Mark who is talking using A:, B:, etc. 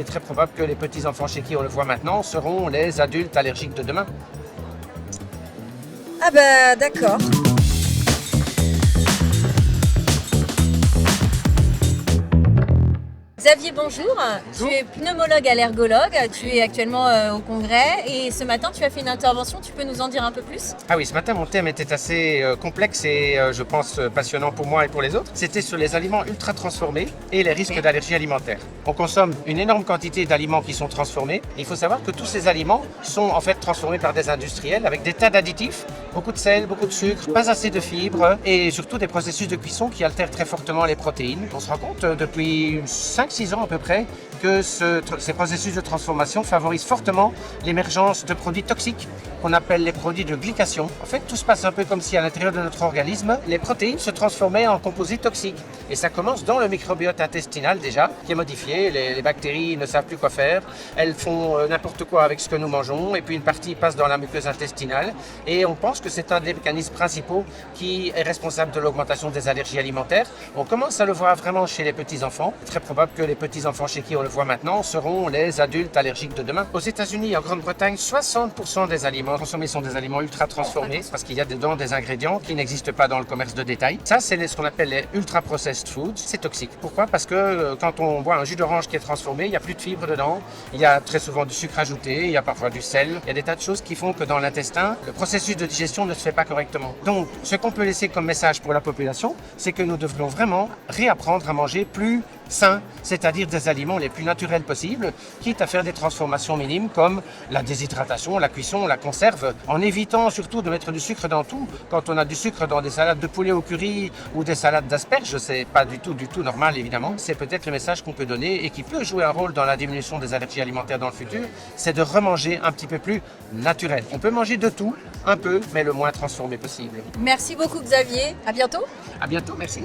A: est très probable que les petits-enfants chez qui on le voit maintenant seront les adultes allergiques de demain.
B: Ah bah d'accord. Xavier, bonjour.
A: Bonjour.
B: Tu es pneumologue allergologue, tu es actuellement au congrès et ce matin tu as fait une intervention, tu peux nous en dire un peu plus?
A: Ah oui, ce matin mon thème était assez complexe et je pense passionnant pour moi et pour les autres. C'était sur les aliments ultra transformés et les risques d'allergie alimentaire. On consomme une énorme quantité d'aliments qui sont transformés. Il faut savoir que tous ces aliments sont en fait transformés par des industriels avec des tas d'additifs, beaucoup de sel, beaucoup de sucre, pas assez de fibres et surtout des processus de cuisson qui altèrent très fortement les protéines. On se rend compte depuis 5-6 ans à peu près que ces processus de transformation favorisent fortement l'émergence de produits toxiques qu'on appelle les produits de glycation. En fait, tout se passe un peu comme si à l'intérieur de notre organisme, les protéines se transformaient en composés toxiques. Et ça commence dans le microbiote intestinal déjà, qui est modifié. Les bactéries ne savent plus quoi faire. Elles font n'importe quoi avec ce que nous mangeons. Et puis une partie passe dans la muqueuse intestinale. Et on pense que c'est un des mécanismes principaux qui est responsable de l'augmentation des allergies alimentaires. On commence à le voir vraiment chez les petits-enfants. C'est très probable que les petits-enfants chez qui on le voit maintenant seront les adultes allergiques de demain. Aux États-Unis et en Grande-Bretagne, 60% des aliments consommés sont des aliments ultra transformés parce qu'il y a dedans des ingrédients qui n'existent pas dans le commerce de détail. Ça, c'est ce qu'on appelle les ultra processed foods. C'est toxique. Pourquoi? Parce que quand on boit un jus d'orange qui est transformé, il n'y a plus de fibres dedans, il y a très souvent du sucre ajouté, il y a parfois du sel, il y a des tas de choses qui font que dans l'intestin, le processus de digestion ne se fait pas correctement. Donc, ce qu'on peut laisser comme message pour la population, c'est que nous devrions vraiment réapprendre à manger plus sain, c'est-à-dire des aliments les plus naturels possibles, quitte à faire des transformations minimes comme la déshydratation, la cuisson, la conserve, en évitant surtout de mettre du sucre dans tout. Quand on a du sucre dans des salades de poulet au curry ou des salades d'asperges, c'est pas du tout normal évidemment. C'est peut-être le message qu'on peut donner et qui peut jouer un rôle dans la diminution des allergies alimentaires dans le futur, c'est de remanger un petit peu plus naturel. On peut manger de tout, un peu, mais le moins transformé possible.
B: Merci beaucoup Xavier, à bientôt.
A: À bientôt, merci.